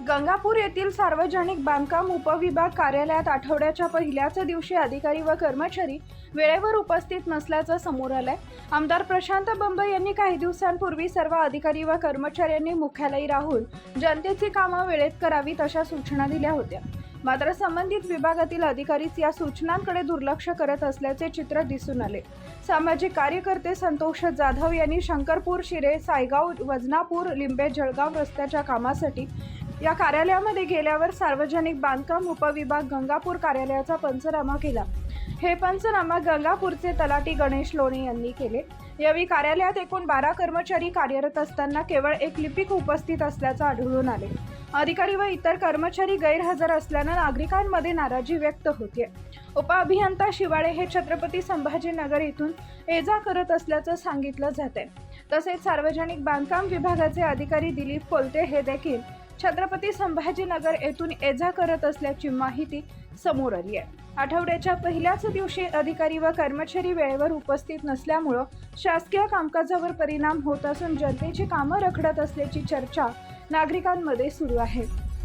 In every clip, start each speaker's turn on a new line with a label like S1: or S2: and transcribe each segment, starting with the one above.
S1: गंगापूर येथील सार्वजनिक बांधकाम उपविभाग कार्यालयात आठवड्याच्या पहिल्याच दिवशी अधिकारी व कर्मचारी वेळेवर उपस्थित नसल्याचं समोर आलंय। आमदार प्रशांत बंब यांनी काही दिवसांपूर्वी सर्व अधिकारी व कर्मचाऱ्यांनी मुख्यालयी राहून जनतेची कामं वेळेत करावीत अशा सूचना दिल्या होत्या। मात्र संबंधित विभागातील अधिकारीच या सूचनांकडे दुर्लक्ष करत असल्याचे चित्र दिसून आले। सामाजिक कार्यकर्ते संतोष जाधव यांनी शंकरपूर, शिरे, सायगाव, वजनापूर, लिंबे, जळगाव रस्त्याच्या कामासाठी या कार्यालयामध्ये गेल्यावर सार्वजनिक बांधकाम उपविभाग गंगापूर कार्यालयाचा पंचनामा केला। हे पंचनामा गंगापूरचे तलाठी गणेश लोणे यांनी केले। यावेळी कार्यालयात एकूण 12 कर्मचारी कार्यरत असताना केवळ एक लिपिक उपस्थित असल्याचं आढळून आले। अधिकारी व इतर कर्मचारी गैरहजर असल्याने नागरिकांमध्ये नाराजी व्यक्त होते। उपअभियंता शिवाळे हे छत्रपती संभाजीनगर येथून ये-जा करत असल्याचं सांगितलं जाते। तसेच सार्वजनिक बांधकाम विभागाचे अधिकारी दिलीप कोलते हे देखील छत्रपती संभाजीनगर येथून ये-जा करत असल्याची माहिती समोर आली आहे। आठवड्याच्या पहिल्याच दिवशी अधिकारी व कर्मचारी वेळेवर उपस्थित नसल्यामुळे शासकीय कामकाजावर परिणाम होत असून जनतेची कामं रखडत असल्याची चर्चा नागरिकांमध्ये सुरू आहे।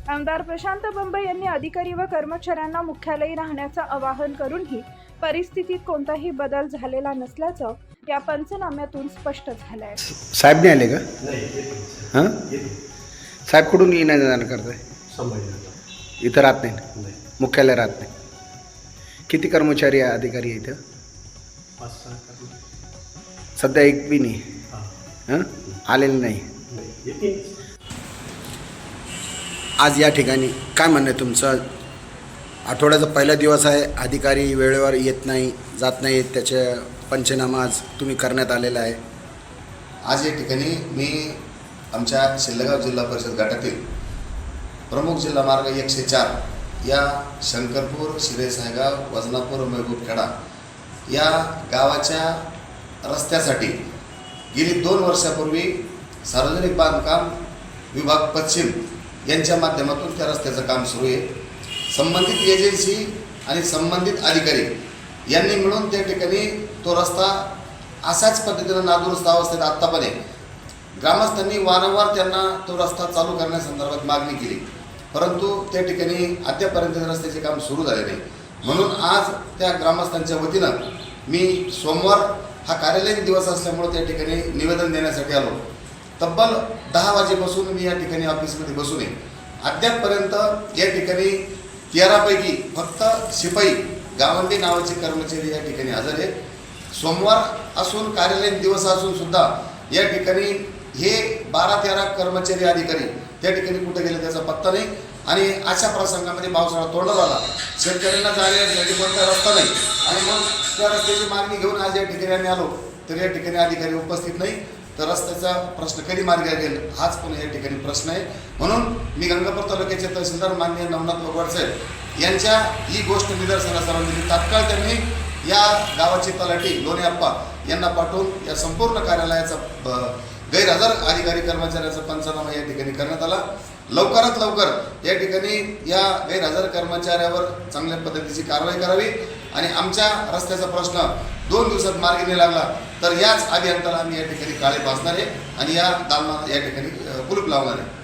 S1: आमदार प्रशांत बंब यांनी अधिकारी व कर्मचाऱ्यांना मुख्यालयी राहण्याचं आवाहन करूनही परिस्थितीत कोणताही बदल झालेला नसल्याचं या पंचनाम्यातून स्पष्ट झालं आहे।
S2: साहेब नाही आले का? हां, साहेब कुठून येणं करताय?
S3: संभाजीनगर
S2: इथं राहत नाही, मुख्यालय राहत नाही। किती कर्मचारी अधिकारी आहे इथं?
S3: 5-6
S2: सध्या एक बी नाही हां आलेलं नाही। आज या ठिकाणी काय म्हणणं आहे तुमचं? आठवड्याचा पहिला दिवस आहे, अधिकारी वेळेवर येत नाही, जात नाही, त्याचे पंचनामा आज तुम्ही करण्यात आलेला आहे।
S4: आज या ठिकाणी मी आमच्या शिल्लगाव जिल्हा परिषद गटातील प्रमुख जिल्हा मार्ग 104 या शंकरपूर, शिरे, सायगाव, वजनापूर, महबूबखेडा या गावाच्या रस्त्यासाठी गेली 2 वर्षापूर्वी सार्वजनिक बांधकाम विभाग पश्चिम यांच्या माध्यमातून त्या रस्त्याचं काम सुरू आहे। संबंधित एजन्सी आणि संबंधित अधिकारी यांनी मिळून त्या ठिकाणी तो रस्ता अशाच पद्धतीनं नादुरुस्त अवस्थेत आत्ता पण आहे। ग्रामस्थांनी वारंवार त्यांना तो रस्ता चालू करण्यासंदर्भात मागणी केली, परंतु त्या ठिकाणी अद्यापर्यंत रस्त्याचे काम सुरू झाले नाही। म्हणून आज त्या ग्रामस्थांच्या वतीनं मी सोमवार हा कार्यालयीन दिवस असल्यामुळे त्या ठिकाणी निवेदन देण्यासाठी आलो। तब्बल 10 वाजेपासून मी या ठिकाणी ऑफिसमध्ये बसून आहे। अद्यापपर्यंत या ठिकाणी 13 पैकी फक्त शिपाई गावंडी नावाचे कर्मचारी या ठिकाणी हजर आहे। सोमवार असून कार्यालयीन दिवस असून सुद्धा या ठिकाणी हे 12-13 कर्मचारी अधिकारी त्या ठिकाणी कुठे गेले त्याचा पत्ता नाही। आणि अशा प्रसंगामध्ये पावसाळा तोंडाला आला, शेतकऱ्यांना जाण्यासाठी कोणता रस्ता नाही आणि मग त्या रस्त्याची मागणी घेऊन आज या ठिकाणी आम्ही आलो, तर या ठिकाणी अधिकारी उपस्थित नाही, तर रस्त्याचा प्रश्न कधी मार्गी लागेल हाच पण या ठिकाणी प्रश्न आहे। म्हणून मी गंगापूर तालुक्याचे तहसीलदार माननीय नवनाथ लोगवाड साहेब यांच्या ही गोष्ट निदर्शनास आणून दिली। तात्काळ त्यांनी या गावाचे तलाठी लोणे आप्पा यांना पाठवून या संपूर्ण कार्यालयाचा गैरहजर अधिकारी कर्मचाऱ्यांचा पंचनामा या ठिकाणी करण्यात आला। लवकरात लवकर या ठिकाणी या गैरहजर कर्मचाऱ्यावर चांगल्या पद्धतीची कारवाई करावी आणि आमच्या रस्त्याचा प्रश्न 2 दिवसात मार्गी नाही लागला तर याच अभियंत्याला आम्ही या ठिकाणी काळे भासणार आहे आणि या दालना या ठिकाणी कुलूप लावणार आहे।